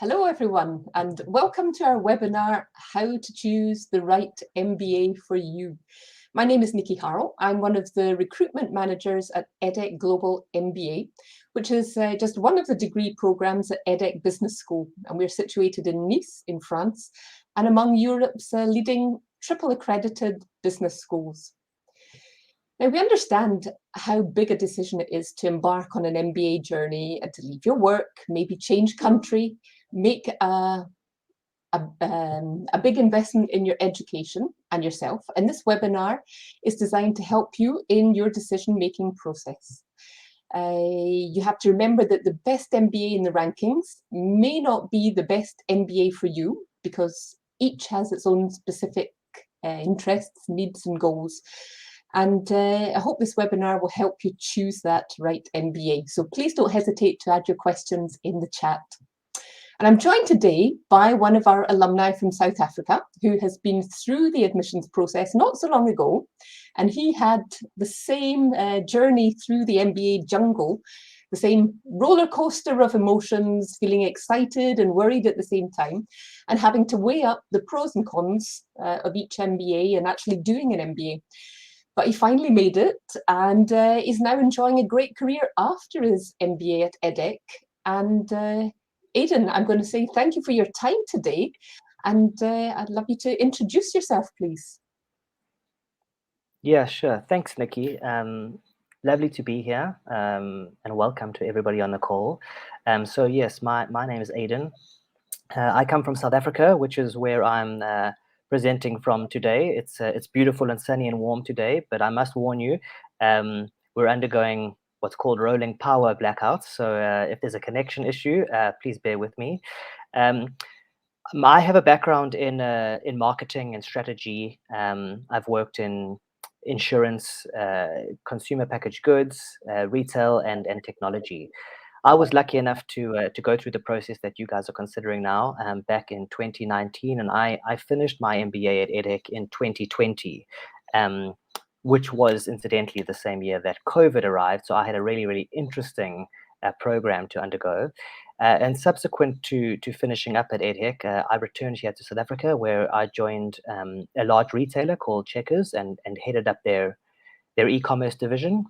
Hello everyone, and welcome to our webinar, How to Choose the Right MBA for You. My name is Nikki Harrell. I'm one of the recruitment managers at EDHEC Global MBA, which is just one of the degree programs at EDHEC Business School. And we're situated in Nice in France and among Europe's leading triple-accredited business schools. Now, we understand how big a decision it is to embark on an MBA journey and to leave your work, maybe change country, make a big investment in your education and yourself. And this webinar is designed to help you in your decision-making process. You have to remember that the best MBA in the rankings may not be the best MBA for you because each has its own specific interests, needs and goals. And I hope this webinar will help you choose that right MBA. So please don't hesitate to add your questions in the chat. And I'm joined today by one of our alumni from South Africa who has been through the admissions process not so long ago. And he had the same journey through the MBA jungle, the same roller coaster of emotions, feeling excited and worried at the same time, and having to weigh up the pros and cons of each MBA and actually doing an MBA. But he finally made it and is now enjoying a great career after his MBA at EDHEC. And Aidan, I'm going to say thank you for your time today. And I'd love you to introduce yourself, please. Yeah, sure. Thanks, Nikki. Lovely to be here and welcome to everybody on the call. So yes, my name is Aidan. I come from South Africa, which is where I'm presenting from today. It's beautiful and sunny and warm today, but I must warn you, we're undergoing what's called rolling power blackouts. So if there's a connection issue, please bear with me. I have a background in marketing and strategy. I've worked in insurance, consumer packaged goods, retail, and technology. I was lucky enough to go through the process that you guys are considering now back in 2019, and I finished my MBA at EDHEC in 2020, which was incidentally the same year that COVID arrived. So I had a really, really interesting program to undergo. And subsequent to finishing up at EDHEC, I returned here to South Africa, where I joined a large retailer called Checkers and headed up their e-commerce division.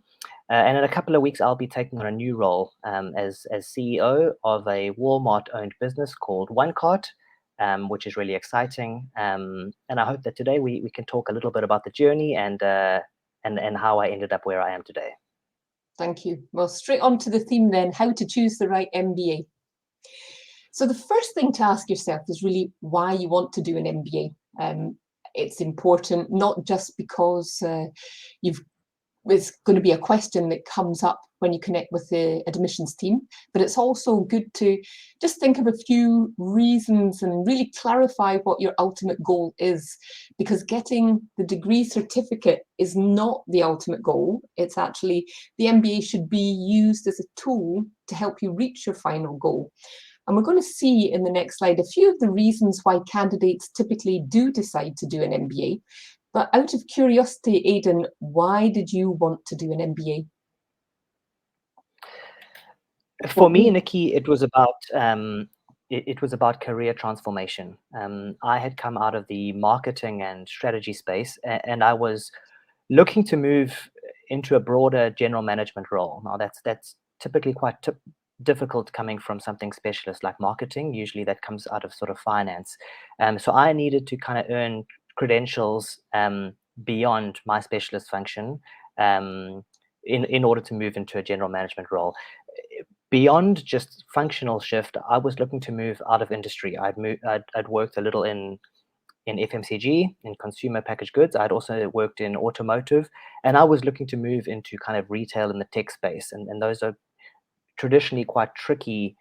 And in a couple of weeks, I'll be taking on a new role as CEO of a Walmart-owned business called OneCart, which is really exciting. And I hope that today we can talk a little bit about the journey and how I ended up where I am today. Thank you. Well, straight on to the theme then, how to choose the right MBA. So the first thing to ask yourself is really why you want to do an MBA. It's important not just because it's going to be a question that comes up when you connect with the admissions team, but it's also good to just think of a few reasons and really clarify what your ultimate goal is, because getting the degree certificate is not the ultimate goal. It's actually, the MBA should be used as a tool to help you reach your final goal. And we're going to see in the next slide a few of the reasons why candidates typically do decide to do an MBA. But out of curiosity, Aidan, why did you want to do an MBA? For me, Nikki, it was about career transformation. I had come out of the marketing and strategy space, and I was looking to move into a broader general management role. Now, that's typically quite difficult coming from something specialist like marketing. Usually that comes out of sort of finance. So I needed to kind of earn credentials beyond my specialist function in order to move into a general management role. Beyond just functional shift, I was looking to move out of industry. I'd worked a little in FMCG, in consumer packaged goods. I'd also worked in automotive, and I was looking to move into kind of retail in the tech space. And those are traditionally quite tricky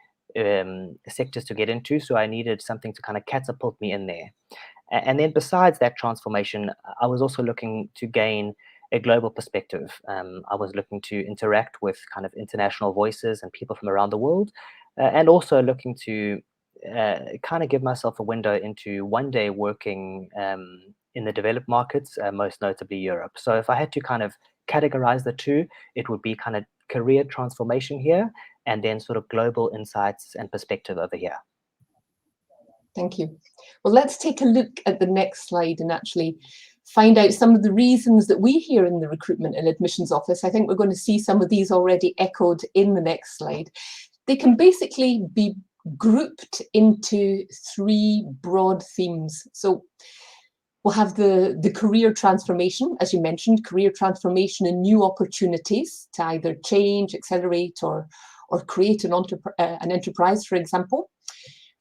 sectors to get into. So I needed something to kind of catapult me in there. And then besides that transformation, I was also looking to gain a global perspective. I was looking to interact with kind of international voices and people from around the world, and also looking to kind of give myself a window into one day working in the developed markets, most notably Europe. So if I had to kind of categorize the two, it would be kind of career transformation here and then sort of global insights and perspective over here. Thank you. Well, let's take a look at the next slide and actually find out some of the reasons that we hear in the recruitment and admissions office. I think we're going to see some of these already echoed in the next slide. They can basically be grouped into three broad themes. So we'll have the career transformation, as you mentioned, career transformation and new opportunities to either change, accelerate, or create an enterprise, for example.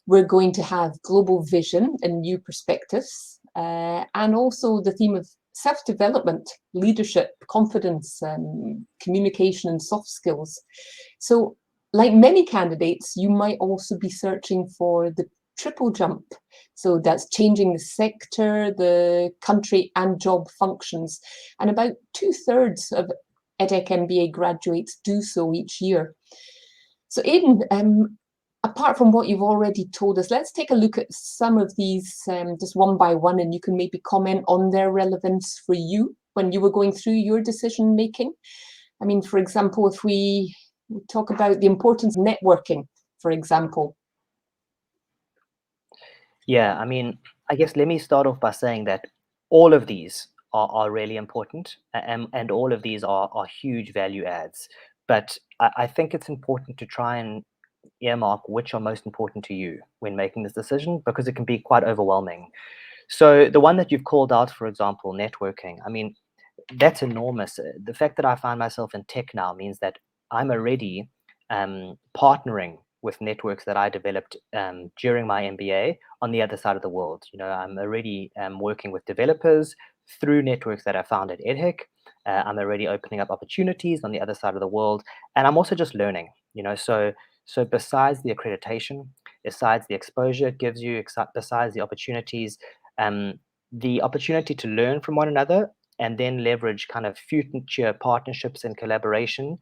We're going to have global vision and new perspectives, and also the theme of self-development, leadership, confidence, communication, and soft skills. So, like many candidates, you might also be searching for the triple jump. So that's changing the sector, the country, and job functions. And about 2/3 of EDHEC MBA graduates do so each year. So Aidan, apart from what you've already told us, let's take a look at some of these just one by one, and you can maybe comment on their relevance for you when you were going through your decision making. I mean, for example, if we talk about the importance of networking, for example. Yeah, I mean, I guess let me start off by saying that all of these are really important, and all of these are huge value adds. But I think it's important to try and earmark which are most important to you when making this decision, because it can be quite overwhelming. So the one that you've called out, for example, networking, I mean, that's enormous. The fact that I find myself in tech now means that I'm already partnering with networks that I developed during my MBA on the other side of the world. You know, I'm already working with developers through networks that I found at EDHEC. I'm already opening up opportunities on the other side of the world, and I'm also just learning. You know, so besides the accreditation, besides the exposure it gives you, besides the opportunity to learn from one another and then leverage kind of future partnerships and collaboration,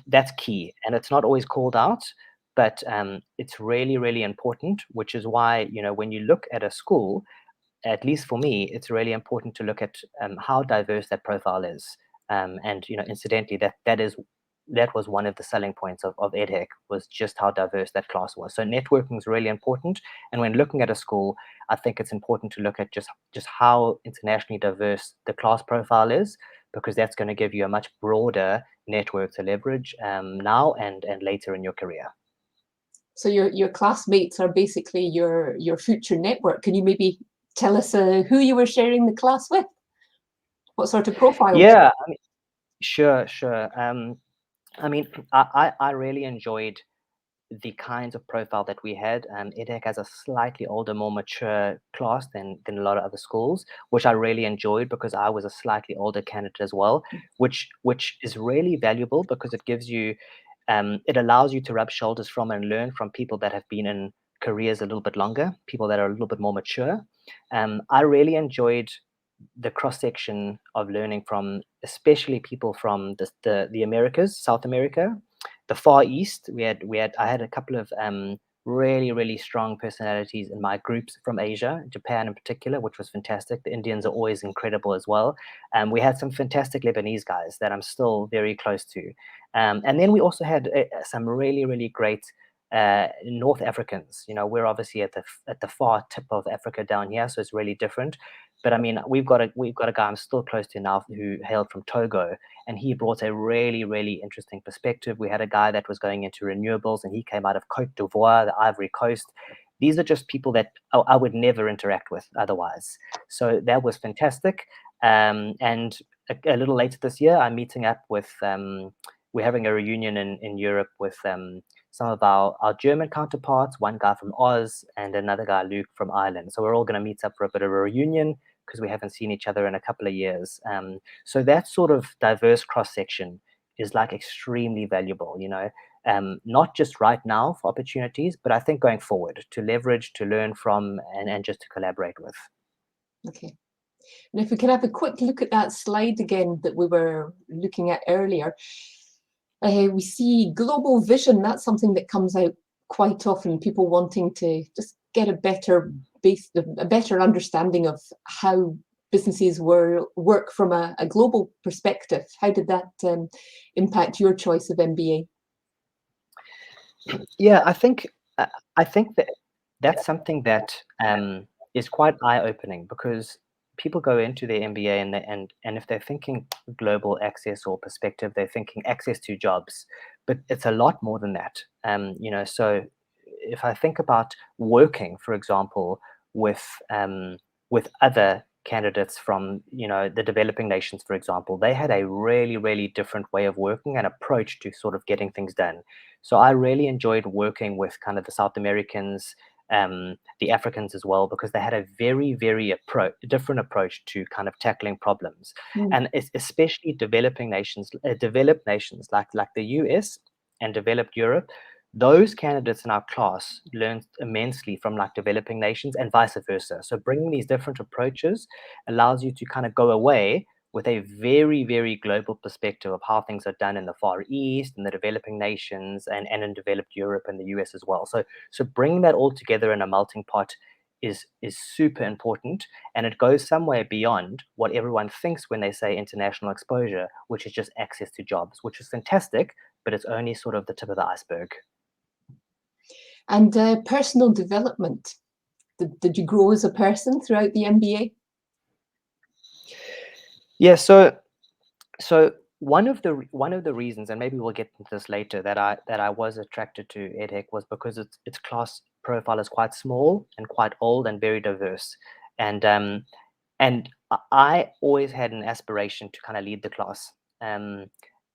that's key. And it's not always called out, but it's really, really important, which is why, you know, when you look at a school, at least for me, it's really important to look at how diverse that profile is. And, you know, incidentally, that was one of the selling points of EDHEC, was just how diverse that class was. So networking is really important. And when looking at a school, I think it's important to look at just how internationally diverse the class profile is, because that's going to give you a much broader network to leverage now and later in your career. So your classmates are basically your future network. Can you maybe tell us who you were sharing the class with? What sort of profile? Yeah, I mean, sure. I mean, I really enjoyed the kinds of profile that we had. EDHEC has a slightly older, more mature class than a lot of other schools, which I really enjoyed because I was a slightly older candidate as well, which is really valuable because it gives you, it allows you to rub shoulders from and learn from people that have been in careers a little bit longer, people that are a little bit more mature. I really enjoyed the cross section of learning from, especially people from the Americas, South America, the Far East. I had a couple of really strong personalities in my groups from Asia, Japan in particular, which was fantastic. The Indians are always incredible as well. We had some fantastic Lebanese guys that I'm still very close to, and then we also had some really great North Africans. You know, we're obviously at the far tip of Africa down here, so it's really different. But I mean, we've got a guy I'm still close to now who hailed from Togo, and he brought a really interesting perspective. We had a guy that was going into renewables, and he came out of Cote d'Ivoire, the Ivory Coast. These are just people that I would never interact with otherwise. So that was fantastic. And a little later this year, I'm meeting up with, we're having a reunion in Europe with some of our German counterparts, one guy from Oz and another guy, Luke, from Ireland. So we're all going to meet up for a bit of a reunion because we haven't seen each other in a couple of years. So that sort of diverse cross-section is like extremely valuable, you know, not just right now for opportunities, but I think going forward to leverage, to learn from, and just to collaborate with. Okay. And if we could have a quick look at that slide again that we were looking at earlier, we see global vision. That's something that comes out quite often, people wanting to just get a better understanding of how businesses work from a global perspective. How did that impact your choice of MBA? Yeah, I think that that's something that is quite eye-opening, because people go into their MBA and if they're thinking global access or perspective, they're thinking access to jobs, but it's a lot more than that. So if I think about working, for example, with other candidates from the developing nations, for example, they had a really, really different way of working and approach to sort of getting things done. So I really enjoyed working with kind of the South Americans, the Africans as well, because they had a very, very different approach to kind of tackling problems. And especially developed nations like the US and developed Europe. Those candidates in our class learned immensely from like developing nations and vice versa. So bringing these different approaches allows you to kind of go away with a very, very global perspective of how things are done in the Far East and the developing nations and in developed Europe and the US as well. So bringing that all together in a melting pot is super important, and it goes somewhere beyond what everyone thinks when they say international exposure, which is just access to jobs, which is fantastic, but it's only sort of the tip of the iceberg. And personal development. Did you grow as a person throughout the MBA? Yeah, so one of the reasons, and maybe we'll get into this later, that I was attracted to EDHEC was because its class profile is quite small and quite old and very diverse, and I always had an aspiration to kind of lead the class,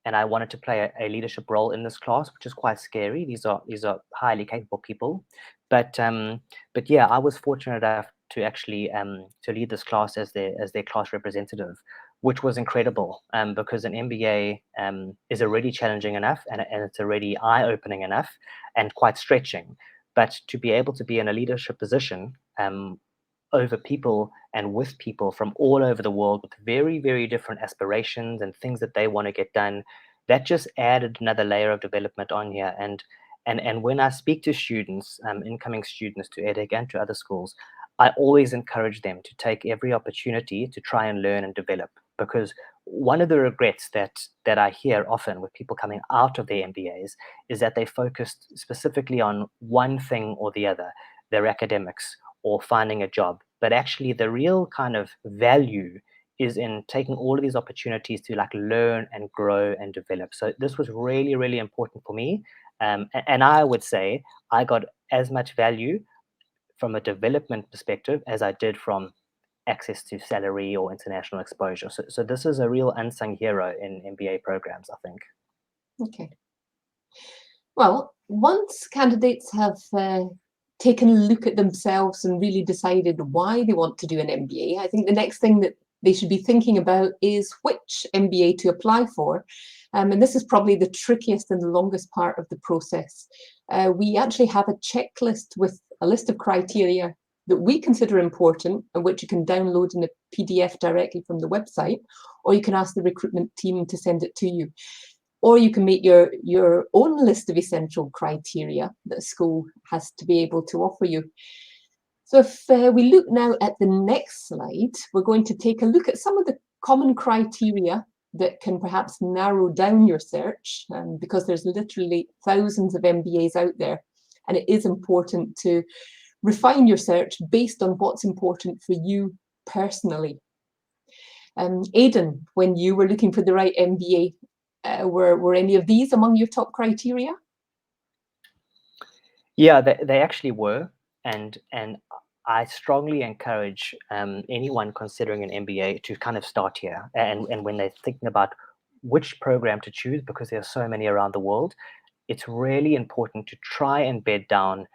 and I wanted to play a leadership role in this class, which is quite scary. These are highly capable people, but yeah, I was fortunate enough to actually to lead this class as their class representative, which was incredible, because an MBA is already challenging enough, and it's already eye-opening enough and quite stretching. But to be able to be in a leadership position over people and with people from all over the world with very, very different aspirations and things that they want to get done, that just added another layer of development on here. And when I speak to students, incoming students to EDHEC and to other schools, I always encourage them to take every opportunity to try and learn and develop, because one of the regrets that I hear often with people coming out of their MBAs is that they focused specifically on one thing or the other, their academics or finding a job. But actually the real kind of value is in taking all of these opportunities to like learn and grow and develop. So this was really, really important for me. And I would say I got as much value from a development perspective as I did from access to salary or international exposure. So this is a real unsung hero in MBA programs, I think. Okay. Well, once candidates have taken a look at themselves and really decided why they want to do an MBA, I think the next thing that they should be thinking about is which MBA to apply for. And this is probably the trickiest and the longest part of the process. We actually have a checklist with a list of criteria that we consider important and which you can download in a PDF directly from the website, or you can ask the recruitment team to send it to you. Or you can make your own list of essential criteria that a school has to be able to offer you. So if we look now at the next slide, we're going to take a look at some of the common criteria that can perhaps narrow down your search, because there's literally thousands of MBAs out there, and it is important to refine your search based on what's important for you personally. Aidan, when you were looking for the right MBA, were any of these among your top criteria? Yeah, they actually were, and I strongly encourage anyone considering an MBA to kind of start here, and when they're thinking about which program to choose, because there are so many around the world, it's really important to try and bed down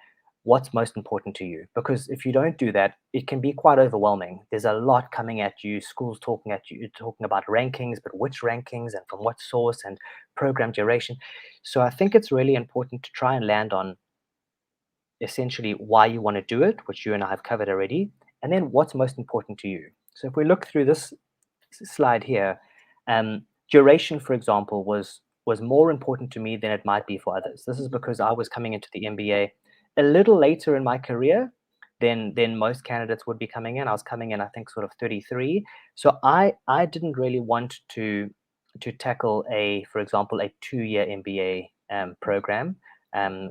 what's most important to you, because if you don't do that, it can be quite overwhelming. There's a lot coming at you, schools talking at you, talking about rankings, but which rankings and from what source and program duration. So I think it's really important to try and land on essentially why you want to do it, which you and I have covered already, and then what's most important to you. So if we look through this slide here, duration, for example, was more important to me than it might be for others. This is because I was coming into the MBA a little later in my career than most candidates would be coming in. I was coming in, I think, sort of 33. So I didn't really want to tackle for example, a 2-year MBA program,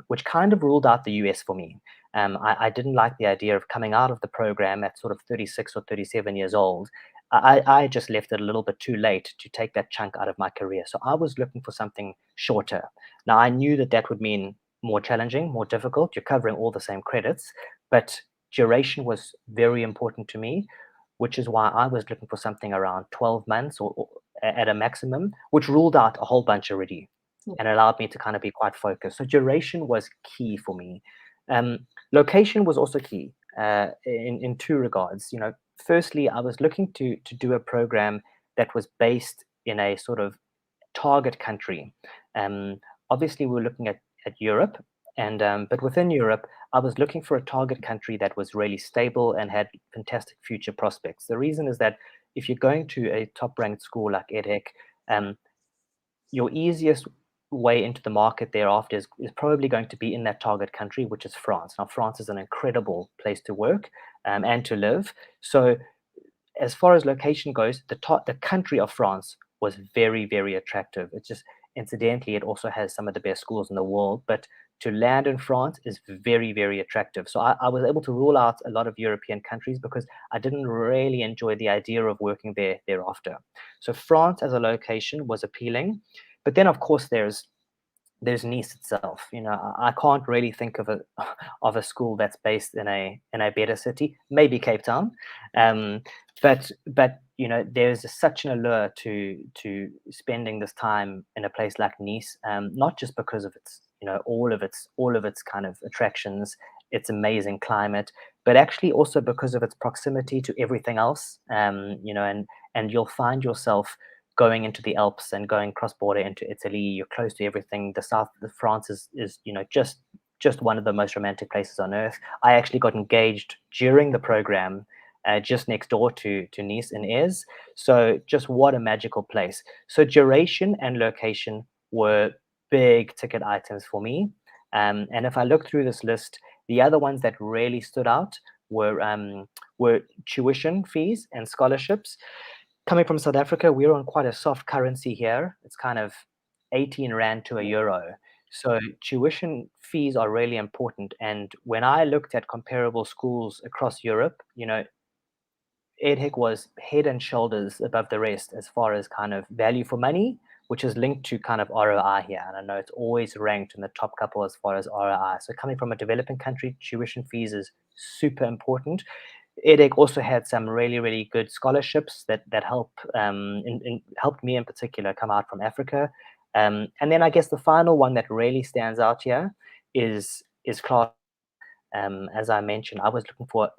which kind of ruled out the US for me. I didn't like the idea of coming out of the program at sort of 36 or 37 years old. I just left it a little bit too late to take that chunk out of my career. So I was looking for something shorter. Now, I knew that that would mean more challenging, more difficult. You're covering all the same credits, but duration was very important to me, which is why I was looking for something around 12 months or at a maximum, which ruled out a whole bunch already and allowed me to kind of be quite focused. So duration was key for me. Location was also key in two regards. You know, firstly, I was looking to do a program that was based in a sort of target country. Obviously, we were looking at Europe, and but within Europe, I was looking for a target country that was really stable and had fantastic future prospects. The reason is that if you're going to a top-ranked school like EDHEC, your easiest way into the market thereafter is probably going to be in that target country, which is France. Now, France is an incredible place to work and to live. So as far as location goes, the country of France was very, very attractive. It's just, incidentally, it also has some of the best schools in the world, but to land in France is very, very attractive. So I was able to rule out a lot of European countries because I didn't really enjoy the idea of working there thereafter. So France as a location was appealing. But then, of course, there's Nice itself. You know, I can't really think of a school that's based in a better city. Maybe Cape Town, but you know, there's such an allure to spending this time in a place like Nice. Not just because of its, you know, all of its kind of attractions, its amazing climate, but actually also because of its proximity to everything else. You know, and you'll find yourself going into the Alps and going cross-border into Italy. You're close to everything. The south of France is you know, just one of the most romantic places on earth. I actually got engaged during the program just next door to Nice in Aires. So just what a magical place. So duration and location were big ticket items for me. And if I look through this list, the other ones that really stood out were tuition fees and scholarships. Coming from South Africa, we're on quite a soft currency here. It's kind of 18 Rand to a euro. So tuition fees are really important. And when I looked at comparable schools across Europe, you know, EDHEC was head and shoulders above the rest as far as kind of value for money, which is linked to kind of ROI here. And I know it's always ranked in the top couple as far as ROI. So coming from a developing country, tuition fees is super important. EDHEC also had some really, really good scholarships that helped me in particular come out from Africa. And then I guess the final one that really stands out here is class. As I mentioned, I was looking for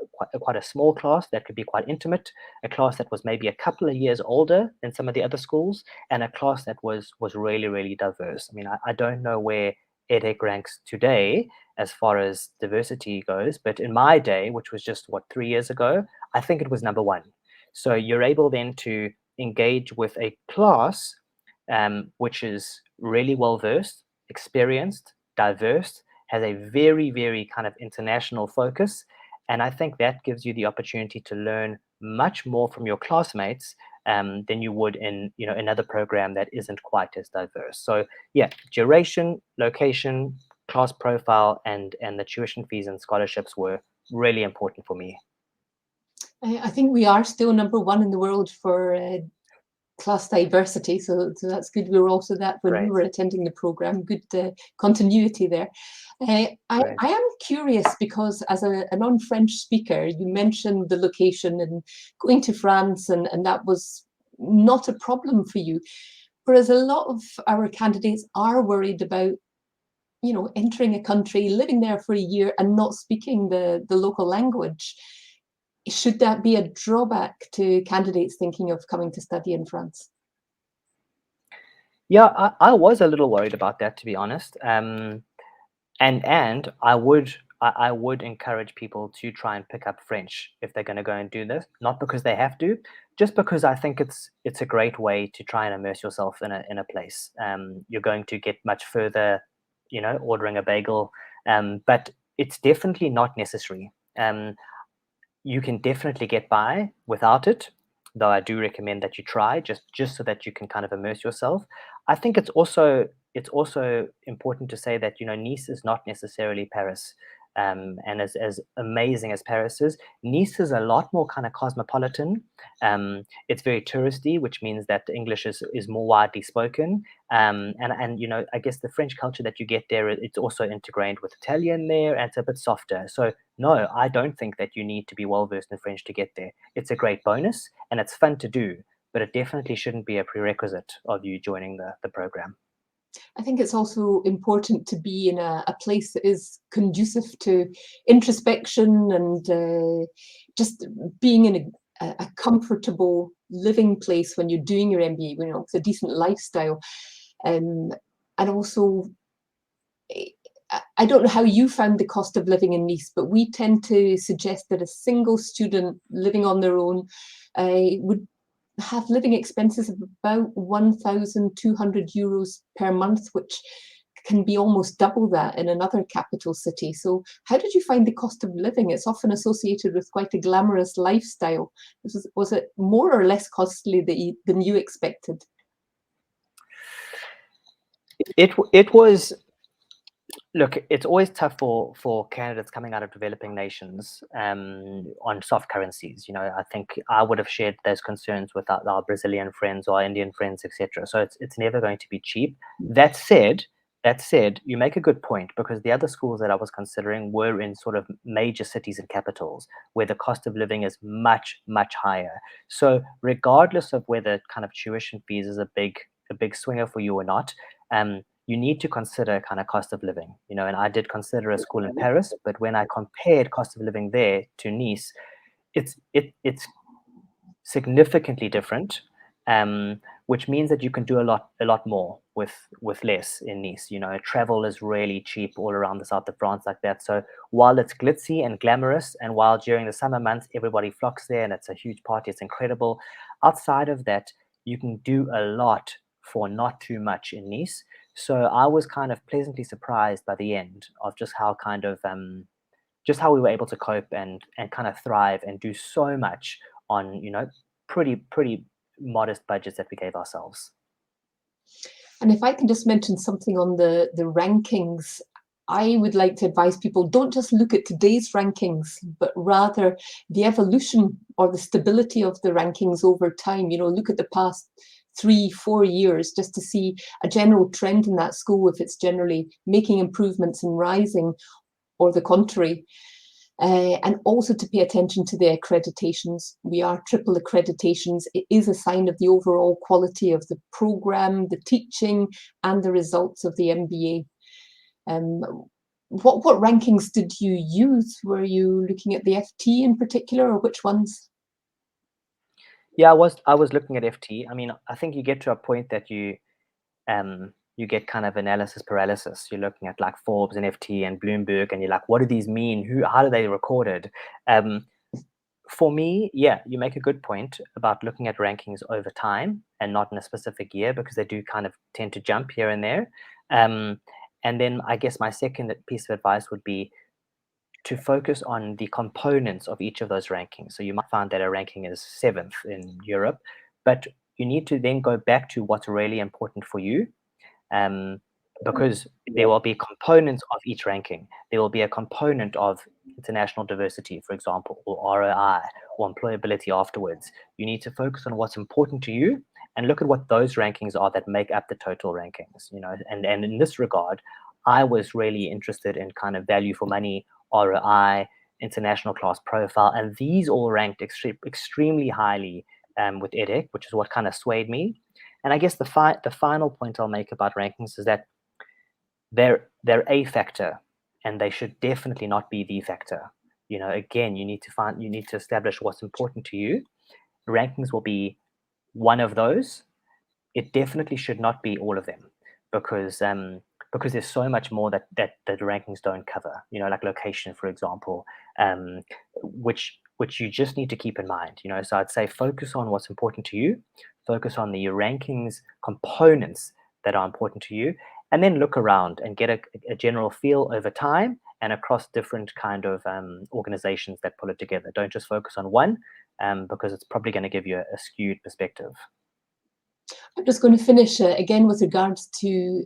quite a small class that could be quite intimate, a class that was maybe a couple of years older than some of the other schools, and a class that was really, really diverse. I mean, I don't know where EDHEC ranks today as far as diversity goes, but in my day, which was just, 3 years ago, I think it was number one. So you're able then to engage with a class which is really well-versed, experienced, diverse, has a very, very kind of international focus. And I think that gives you the opportunity to learn much more from your classmates than you would in, you know, another program that isn't quite as diverse. So yeah, duration, location, class profile, and the tuition fees and scholarships were really important for me. I think we are still number one in the world for class diversity, so that's good. We were also that when we were attending the program. Good continuity there. I am curious because as a non-French speaker, you mentioned the location and going to France, and that was not a problem for you. Whereas a lot of our candidates are worried about, you know, entering a country, living there for a year and not speaking the local language. Should that be a drawback to candidates thinking of coming to study in France? Yeah, I was a little worried about that, to be honest. And I would encourage people to try and pick up French if they're going to go and do this, not because they have to, just because I think it's a great way to try and immerse yourself in a place. You're going to get much further, you know, ordering a bagel, but it's definitely not necessary. You can definitely get by without it, though I do recommend that you try just so that you can kind of immerse yourself. I think it's also important to say that, you know, Nice is not necessarily Paris. And as amazing as Paris is, Nice is a lot more kind of cosmopolitan. It's very touristy, which means that the English is more widely spoken. And you know, I guess the French culture that you get there, it's also integrated with Italian there, and it's a bit softer. So no, I don't think that you need to be well versed in French to get there. It's a great bonus, and it's fun to do, but it definitely shouldn't be a prerequisite of you joining the program. I think it's also important to be in a place that is conducive to introspection and just being in a comfortable living place when you're doing your MBA, you know, it's a decent lifestyle. And also, I don't know how you found the cost of living in Nice, but we tend to suggest that a single student living on their own would have living expenses of about 1,200 euros per month, which can be almost double that in another capital city. So how did you find the cost of living? It's often associated with quite a glamorous lifestyle. Was it more or less costly than you expected? It was. Look, it's always tough for candidates coming out of developing nations on soft currencies. You know, I think I would have shared those concerns with our Brazilian friends or Indian friends, etc. So it's never going to be cheap. That said, you make a good point, because the other schools that I was considering were in sort of major cities and capitals where the cost of living is much, much higher. So regardless of whether kind of tuition fees is a big swinger for you or not, you need to consider kind of cost of living, you know. And I did consider a school in Paris, but when I compared cost of living there to Nice, it's significantly different, which means that you can do a lot more with less in Nice. You know, travel is really cheap all around the south of France like that. So while it's glitzy and glamorous, and while during the summer months everybody flocks there and it's a huge party, it's incredible, outside of that you can do a lot for not too much in Nice. So I was kind of pleasantly surprised by the end of just how kind of just how we were able to cope and kind of thrive and do so much on, you know, pretty modest budgets that we gave ourselves. And if I can just mention something on the rankings, I would like to advise people, don't just look at today's rankings, but rather the evolution or the stability of the rankings over time. You know, look at the past 3-4 years just to see a general trend in that school, if it's generally making improvements and rising, or the contrary. And also to pay attention to the accreditations. We are triple accreditations. It is a sign of the overall quality of the program, the teaching, and the results of the MBA. What rankings did you use? Were you looking at the FT in particular, or which ones? Yeah, I was looking at FT. I mean, I think you get to a point that you get kind of analysis paralysis. You're looking at like Forbes and FT and Bloomberg, and you're like, what do these mean? How do they recorded? For me, yeah, you make a good point about looking at rankings over time and not in a specific year, because they do kind of tend to jump here and there. And then I guess my second piece of advice would be to focus on the components of each of those rankings. So you might find that a ranking is 7th in Europe, but you need to then go back to what's really important for you, because there will be components of each ranking. There will be a component of international diversity, for example, or ROI, or employability afterwards. You need to focus on what's important to you and look at what those rankings are that make up the total rankings. You know, and in this regard, I was really interested in kind of value for money, ROI, international class profile, and these all ranked extremely highly with EDHEC, which is what kind of swayed me. And I guess the final point I'll make about rankings is that they're a factor, and they should definitely not be the factor. You know, again, you need to establish what's important to you. Rankings will be one of those. It definitely should not be all of them, because there's so much more that the rankings don't cover. You know, like location, for example, which you just need to keep in mind. You know, so I'd say focus on what's important to you, focus on the rankings components that are important to you, and then look around and get a general feel over time and across different kind of organizations that pull it together. Don't just focus on one, because it's probably going to give you a skewed perspective. I'm just going to finish again with regards to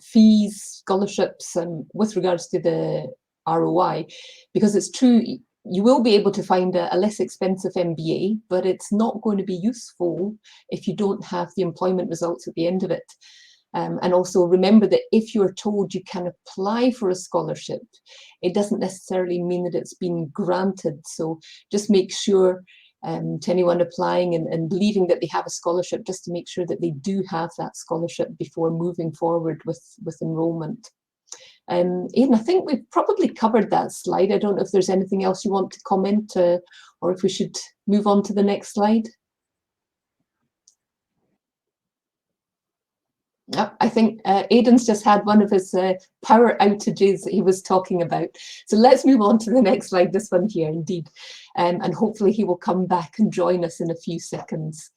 fees, scholarships, and with regards to the ROI, because it's true, you will be able to find a less expensive MBA, but it's not going to be useful if you don't have the employment results at the end of it. And also remember that if you're told you can apply for a scholarship, it doesn't necessarily mean that it's been granted. So just make sure to anyone applying and believing that they have a scholarship, just to make sure that they do have that scholarship before moving forward with enrolment. Aidan, I think we've probably covered that slide. I don't know if there's anything else you want to comment, or if we should move on to the next slide. I think Aidan's just had one of his power outages that he was talking about. So let's move on to the next slide, this one here indeed. And hopefully he will come back and join us in a few seconds.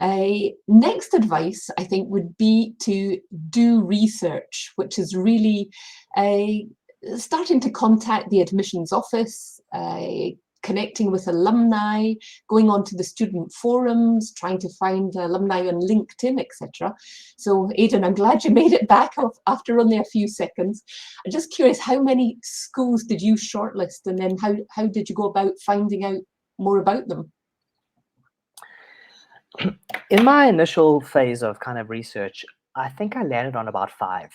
Next advice, I think, would be to do research, which is really starting to contact the admissions office, connecting with alumni, going on to the student forums, trying to find alumni on LinkedIn, etc. So Aidan, I'm glad you made it back after only a few seconds. I'm just curious, how many schools did you shortlist, and then how did you go about finding out more about them? In my initial phase of kind of research, I think I landed on about 5.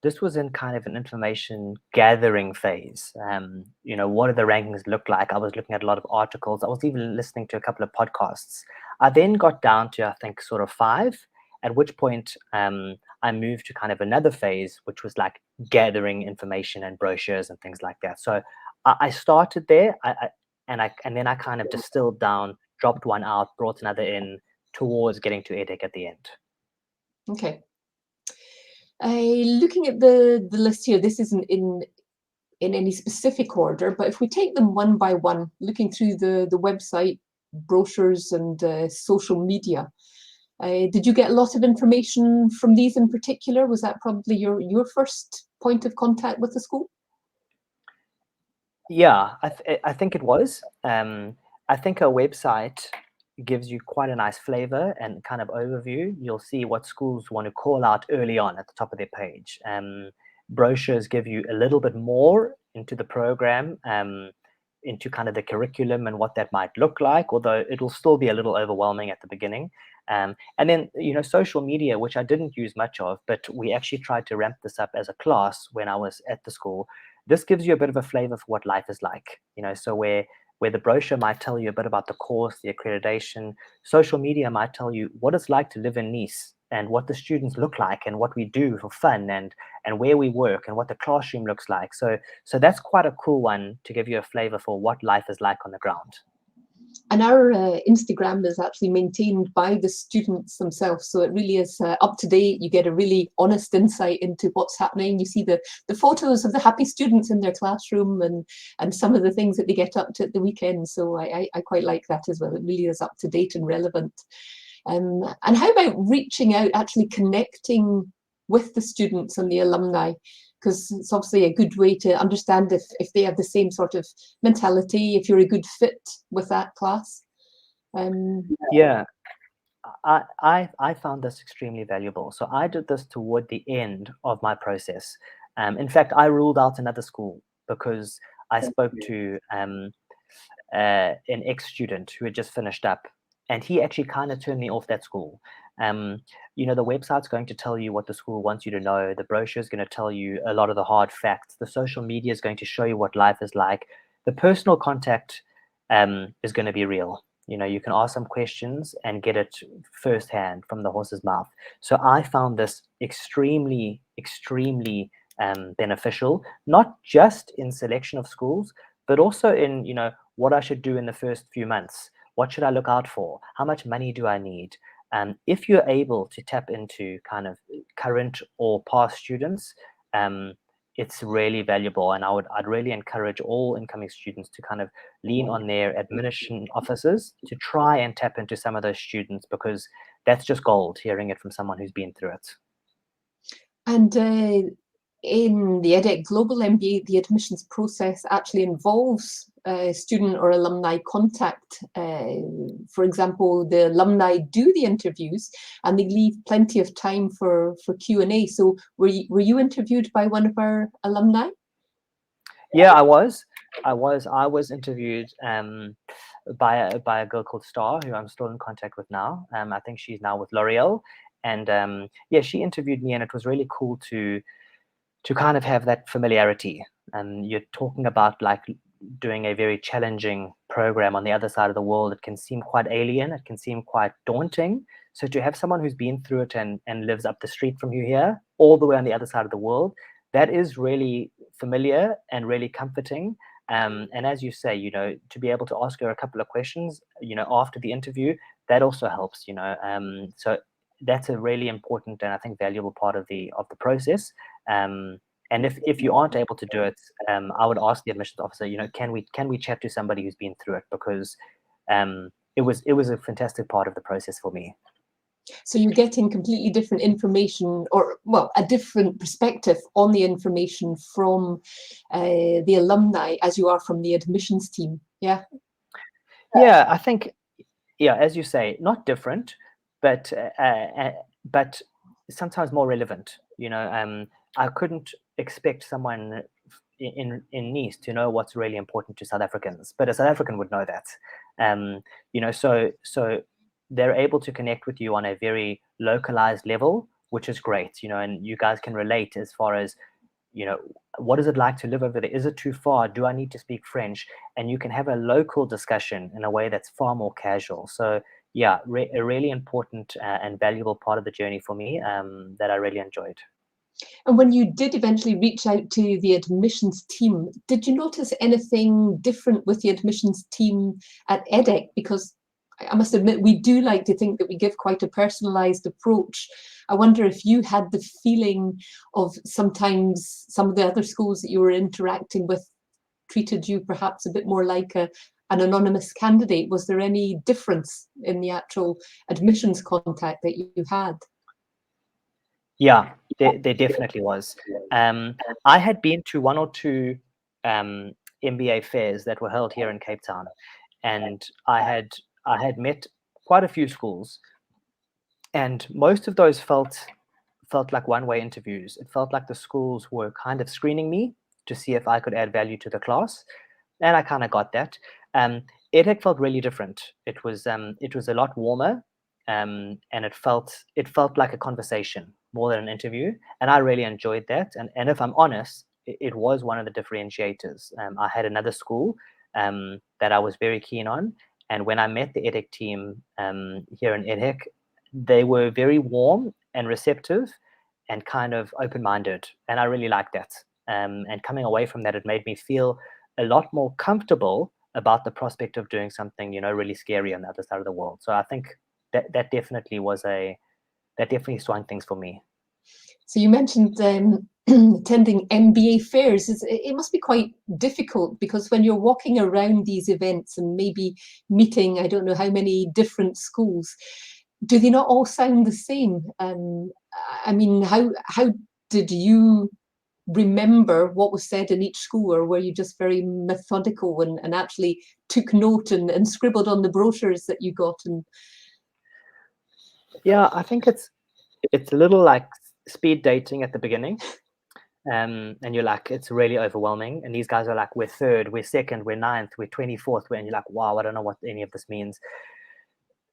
This was in kind of an information gathering phase. What do the rankings look like? I was looking at a lot of articles. I was even listening to a couple of podcasts. I then got down to, I think, sort of 5, at which point I moved to kind of another phase, which was like gathering information and brochures and things like that. So I started there, and then I kind of distilled down, dropped one out, brought another in, towards getting to EDHEC at the end. Okay. Looking at the list here, this isn't in any specific order, but if we take them one by one, looking through the website, brochures and social media, did you get a lot of information from these in particular? Was that probably your first point of contact with the school? Yeah, I think it was. I think a website gives you quite a nice flavor and kind of overview. You'll see what schools want to call out early on at the top of their page. Brochures give you a little bit more into the program, into kind of the curriculum and what that might look like, although it'll still be a little overwhelming at the beginning. And then, social media, which I didn't use much of, but we actually tried to ramp this up as a class when I was at the school. This gives you a bit of a flavor for what life is like, so where the brochure might tell you a bit about the course, the accreditation, social media might tell you what it's like to live in Nice and what the students look like and what we do for fun and where we work and what the classroom looks like. So that's quite a cool one to give you a flavor for what life is like on the ground. And our Instagram is actually maintained by the students themselves, so it really is up to date. You get a really honest insight into what's happening. You see the photos of the happy students in their classroom and some of the things that they get up to at the weekend. So I quite like that as well. It really is up to date and relevant. And how about reaching out, actually connecting with the students and the alumni? Because it's obviously a good way to understand if they have the same sort of mentality, if you're a good fit with that class. Yeah, I found this extremely valuable. So I did this toward the end of my process. In fact, I ruled out another school because I spoke to an ex-student who had just finished up, and he actually kind of turned me off that school. The website's going to tell you what the school wants you to know. The brochure is going to tell you a lot of the hard facts. The social media is going to show you what life is like. The personal contact is going to be real. You can ask some questions and get it firsthand from the horse's mouth. So I found this extremely, extremely beneficial, not just in selection of schools, but also in, what I should do in the first few months. What should I look out for? How much money do I need? If you're able to tap into kind of current or past students, it's really valuable. And I'd really encourage all incoming students to kind of lean on their admission officers to try and tap into some of those students, because that's just gold, hearing it from someone who's been through it. And in the EDHEC Global MBA, the admissions process actually involves student or alumni contact. For example, the alumni do the interviews and they leave plenty of time for Q&A. So were you interviewed by one of our alumni? Yeah, I was interviewed by a girl called Star, who I'm still in contact with now. I think she's now with L'Oreal, and yeah, she interviewed me, and it was really cool to kind of have that familiarity. And you're talking about like doing a very challenging program on the other side of the world. It can seem quite alien. It can seem quite daunting. So to have someone who's been through it and lives up the street from you here, all the way on the other side of the world, that is really familiar and really comforting. And as you say, you know, to be able to ask her a couple of questions, you know, after the interview, that also helps, you know. So that's a really important and I think valuable part of the process. And if you aren't able to do it, I would ask the admissions officer, you know, can we chat to somebody who's been through it, because it was a fantastic part of the process for me. So you're getting completely different information, or well, a different perspective on the information from the alumni as you are from the admissions team. Yeah. Yeah, I think, yeah, as you say, not different, but sometimes more relevant. You know, I couldn't expect someone in Nice to know what's really important to South Africans, but a South African would know that. You know, so they're able to connect with you on a very localized level, which is great. You know, and you guys can relate as far as, you know, what is it like to live over there? Is it too far? Do I need to speak French? And you can have a local discussion in a way that's far more casual. So yeah, a really important and valuable part of the journey for me that I really enjoyed. And when you did eventually reach out to the admissions team, did you notice anything different with the admissions team at EDHEC? Because I must admit, we do like to think that we give quite a personalized approach. I wonder if you had the feeling of sometimes some of the other schools that you were interacting with treated you perhaps a bit more like an anonymous candidate. Was there any difference in the actual admissions contact that you had? Yeah, there definitely was. I had been to one or two MBA fairs that were held here in Cape Town, and I had met quite a few schools, and most of those felt like one-way interviews. It felt like the schools were kind of screening me to see if I could add value to the class, and I kind of got that. EdHEC felt really different. It was a lot warmer, and it felt like a conversation more than an interview, and I really enjoyed that. And if I'm honest, it was one of the differentiators. I had another school that I was very keen on, and when I met the EdHEC team here in EdHEC, they were very warm and receptive and kind of open-minded, and I really liked that. And coming away from that, it made me feel a lot more comfortable about the prospect of doing something, you know, really scary on the other side of the world. So I think that definitely swung things for me. So you mentioned attending MBA fairs. It must be quite difficult because when you're walking around these events and maybe meeting, I don't know how many different schools, do they not all sound the same? I mean, how did you remember what was said in each school, or were you just very methodical and actually took note and scribbled on the brochures that you got? And Yeah, I think it's a little like speed dating at the beginning. And you're like, it's really overwhelming. And these guys are like, we're third, we're second, we're ninth, we're 24th. And you're like, wow, I don't know what any of this means.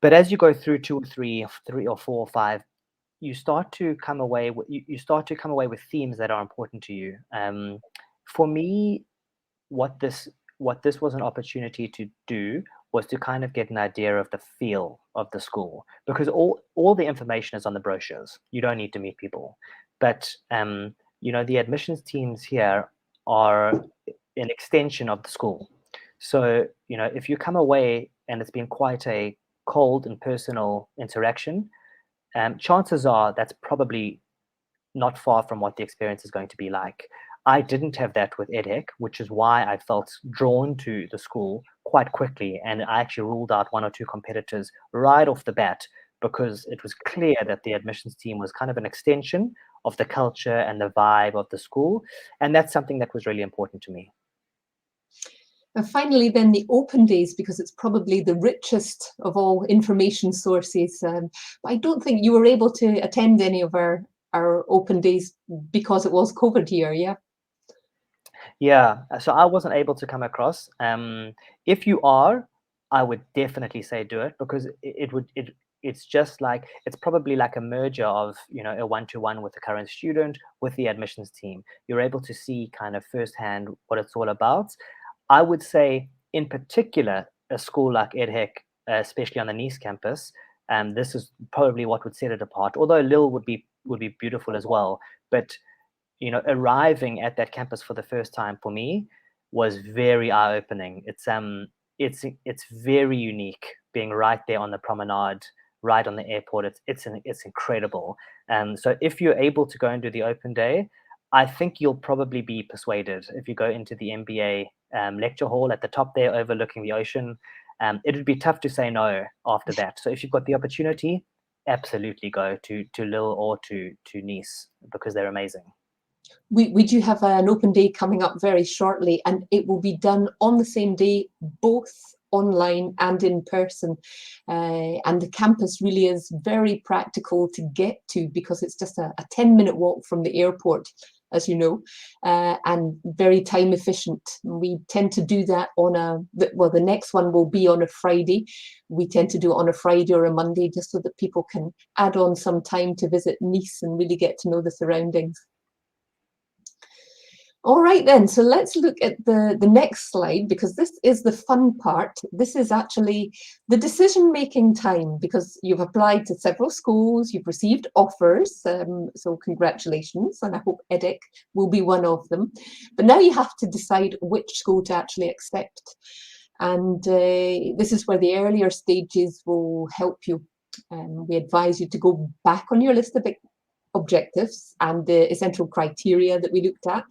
But as you go through two or three or four or five, you start to come away with themes that are important to you. For me, what this was an opportunity to do was to kind of get an idea of the feel of the school, because all the information is on the brochures. You don't need to meet people, but you know, the admissions teams here are an extension of the school. So you know, if you come away and it's been quite a cold and personal interaction, chances are that's probably not far from what the experience is going to be like. I didn't have that with EdHEC, which is why I felt drawn to the school quite quickly. And I actually ruled out one or two competitors right off the bat, because it was clear that the admissions team was kind of an extension of the culture and the vibe of the school. And that's something that was really important to me. And finally, then the open days, because it's probably the richest of all information sources. But I don't think you were able to attend any of our open days because it was COVID here, yeah? Yeah, so I wasn't able to come across. If you are, I would definitely say do it, because it's just like, it's probably like a merger of, you know, a one-to-one with the current student with the admissions team. You're able to see kind of firsthand what it's all about. I would say, in particular, a school like EDHEC, especially on the Nice campus, this is probably what would set it apart. Although Lille would be beautiful as well, but you know, arriving at that campus for the first time for me was very eye-opening. It's very unique, being right there on the promenade, right on the airport. It's incredible. So if you're able to go and do the open day, I think you'll probably be persuaded if you go into the MBA lecture hall at the top there, overlooking the ocean. It would be tough to say no after that. So if you've got the opportunity, absolutely go to Lille or to Nice, because they're amazing. We do have an open day coming up very shortly, and it will be done on the same day, both online and in person. And the campus really is very practical to get to, because it's just a 10-minute walk from the airport, as you know, and very time efficient. We tend to do that on the next one will be on a Friday. We tend to do it on a Friday or a Monday, just so that people can add on some time to visit Nice and really get to know the surroundings. All right then, so let's look at the next slide, because this is the fun part. This is actually the decision-making time, because you've applied to several schools, you've received offers, so congratulations, and I hope EDHEC will be one of them. But now you have to decide which school to actually accept. And this is where the earlier stages will help you. We advise you to go back on your list of objectives and the essential criteria that we looked at,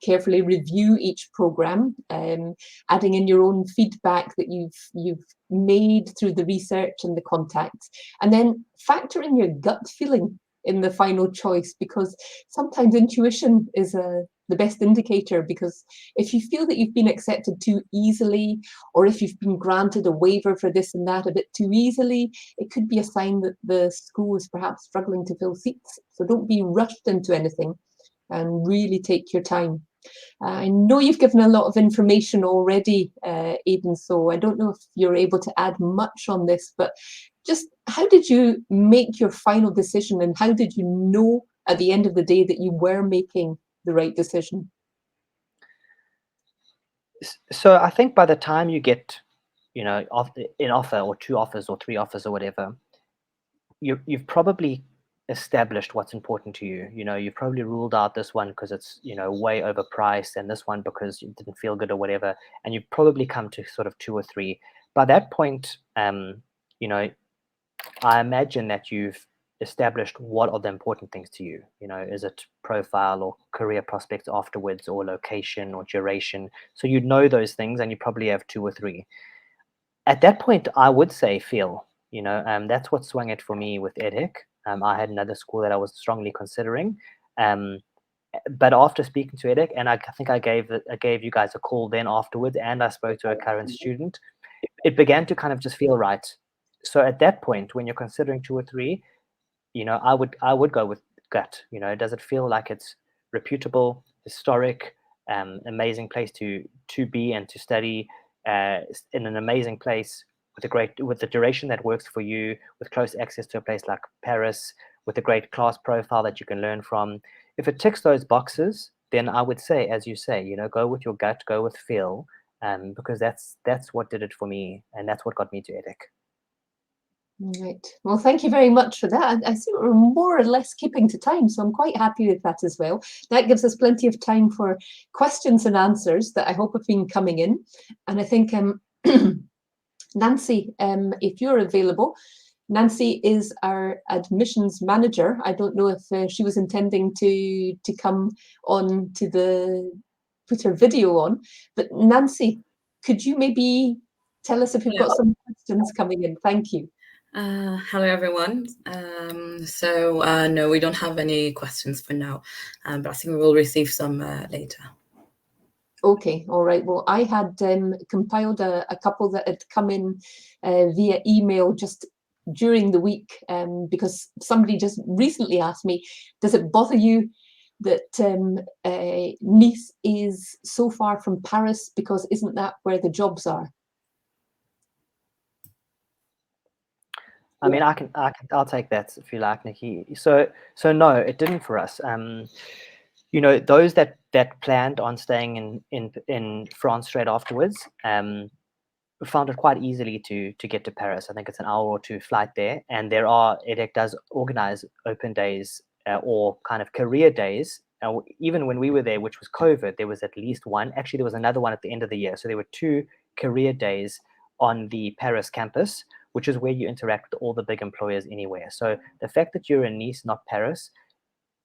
carefully review each program, adding in your own feedback that you've made through the research and the contacts, and then factor in your gut feeling in the final choice, because sometimes intuition is the best indicator. Because if you feel that you've been accepted too easily, or if you've been granted a waiver for this and that a bit too easily, it could be a sign that the school is perhaps struggling to fill seats. So don't be rushed into anything, and really take your time. I know you've given a lot of information already, Aidan, so I don't know if you're able to add much on this, but just how did you make your final decision, and how did you know at the end of the day that you were making the right decision? So I think by the time you get, you know, an offer or two offers or three offers or whatever, you've probably established what's important to you. You know, you've probably ruled out this one because it's, you know, way overpriced, and this one because you didn't feel good or whatever, and you've probably come to sort of two or three. By that point, you know, I imagine that you've established what are the important things to you. You know, is it profile or career prospects afterwards, or location or duration? So you know those things, and you probably have two or three. At that point, I would say feel. You know, that's what swung it for me with EDHEC. I had another school that I was strongly considering, but after speaking to EDHEC, and I think I gave you guys a call then afterwards, and I spoke to a current student, it began to kind of just feel right. So at that point, when you're considering two or three, you know, I would go with gut. You know, does it feel like it's reputable, historic, amazing place to be and to study, in an amazing place with the duration that works for you, with close access to a place like Paris, with a great class profile that you can learn from. If it ticks those boxes, then I would say, as you say, you know, go with your gut, go with feel, because that's what did it for me, and that's what got me to EDHEC. Right. Well, thank you very much for that. I see we're more or less keeping to time, so I'm quite happy with that as well. That gives us plenty of time for questions and answers that I hope have been coming in. And I think, Nancy, if you're available, Nancy is our admissions manager. I don't know if she was intending to come on to put her video on, but Nancy, could you maybe tell us if you've got some questions coming in? Thank you. Hello, everyone. No, we don't have any questions for now, but I think we will receive some later. Okay, all right. Well, I had compiled a couple that had come in via email just during the week, because somebody just recently asked me, does it bother you that Nice is so far from Paris because isn't that where the jobs are? I mean, I'll take that if you like, Nikki. So no, it didn't for us. You know, those that planned on staying in France straight afterwards, found it quite easily to get to Paris. I think it's an hour or two flight there, and EDHEC does organize open days or kind of career days. Even when we were there, which was COVID, there was at least one. Actually, there was another one at the end of the year. So there were 2 career days on the Paris campus, which is where you interact with all the big employers anywhere. So the fact that you're in Nice, not Paris,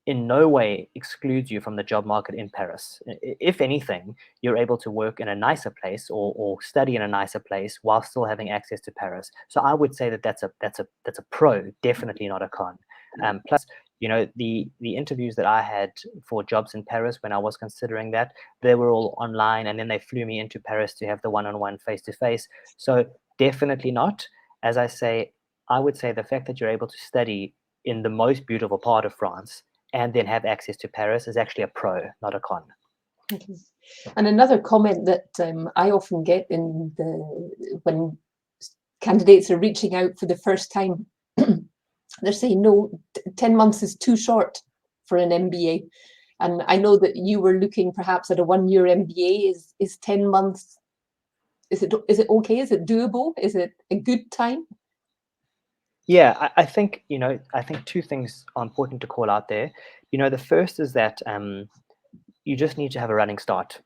in no way excludes you from the job market in Paris. If anything, you're able to work in a nicer place or study in a nicer place while still having access to Paris. So I would say that that's a pro, definitely not a con. Plus, you know, the interviews that I had for jobs in Paris when I was considering that, they were all online, and then they flew me into Paris to have the one-on-one face-to-face. So definitely not. As I say, I would say the fact that you're able to study in the most beautiful part of France and then have access to Paris is actually a pro, not a con. Okay. And another comment that I often get when candidates are reaching out for the first time, they're saying, no, 10 months is too short for an MBA. And I know that you were looking perhaps at a 1-year MBA. Is 10 months, is it okay? Is it doable? Is it a good time? Yeah, I think, you know, I think 2 things are important to call out there. You know, the first is that you just need to have a running start.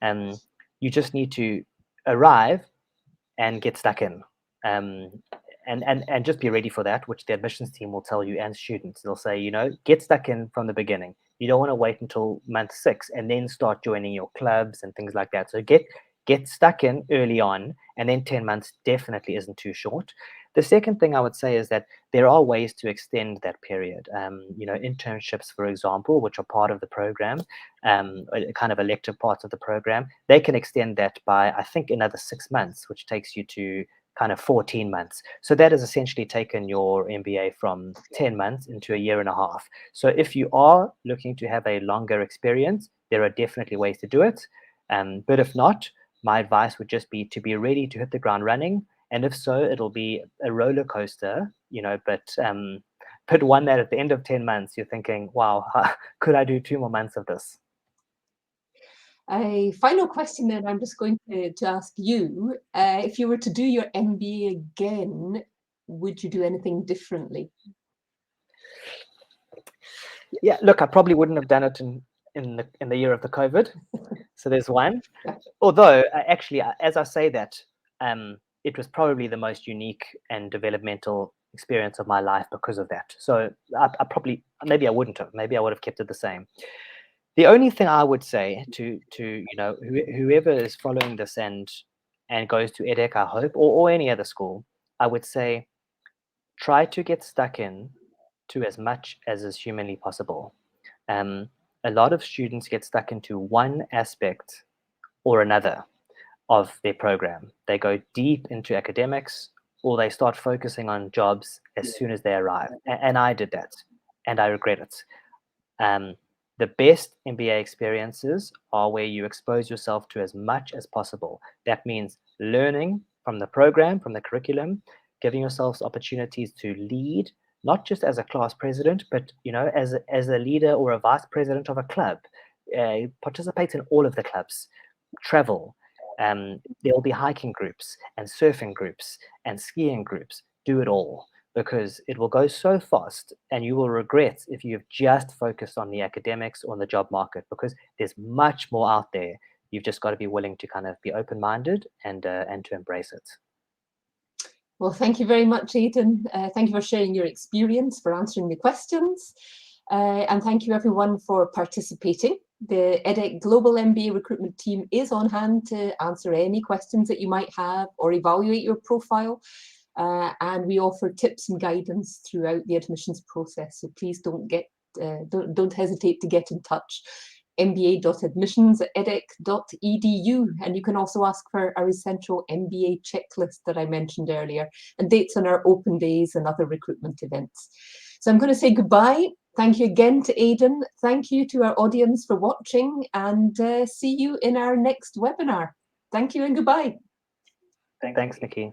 You just need to arrive and get stuck in. And just be ready for that, which the admissions team will tell you, and students. They'll say, you know, get stuck in from the beginning. You don't want to wait until month 6 and then start joining your clubs and things like that. So get stuck in early on, and then 10 months definitely isn't too short. The second thing I would say is that there are ways to extend that period. You know, internships, for example, which are part of the program, kind of elective parts of the program, they can extend that by, I think, another 6 months, which takes you to kind of 14 months. So that has essentially taken your MBA from 10 months into a year and a half. So if you are looking to have a longer experience, there are definitely ways to do it. But if not, my advice would just be to be ready to hit the ground running. And if so, it'll be a roller coaster, you know, but one that at the end of 10 months, you're thinking, wow, could I do 2 more months of this? A final question then I'm just going to ask you. If you were to do your MBA again, would you do anything differently? Yeah, look, I probably wouldn't have done it in the year of the COVID. So there's one. Although, actually, as I say that, it was probably the most unique and developmental experience of my life because of that. So I probably, maybe I wouldn't have. Maybe I would have kept it the same. The only thing I would say to you know, whoever is following this and goes to EDHEC, I hope, or any other school, I would say try to get stuck in to as much as is humanly possible. A lot of students get stuck into one aspect or another of their program. They go deep into academics, or they start focusing on jobs as soon as they arrive. And I did that, and I regret it. The best MBA experiences are where you expose yourself to as much as possible. That means learning from the program, from the curriculum, giving yourselves opportunities to lead, not just as a class president, but, you know, as a leader or a vice president of a club. Participate in all of the clubs. Travel. There will be hiking groups and surfing groups and skiing groups. Do it all, because it will go so fast and you will regret if you've just focused on the academics or on the job market, because there's much more out there. You've just got to be willing to kind of be open-minded and to embrace it. Well, thank you very much, Aidan. Thank you for sharing your experience, for answering the questions. And thank you everyone for participating. The EDHEC Global MBA recruitment team is on hand to answer any questions that you might have or evaluate your profile. And we offer tips and guidance throughout the admissions process. So please don't hesitate to get in touch. mba.admissions@edhec.edu, and you can also ask for our essential MBA checklist that I mentioned earlier, and dates on our open days and other recruitment events. So I'm going to say goodbye Thank you again to Aidan. Thank you to our audience for watching, and see you in our next webinar. Thank you and goodbye. Thanks, Nikki.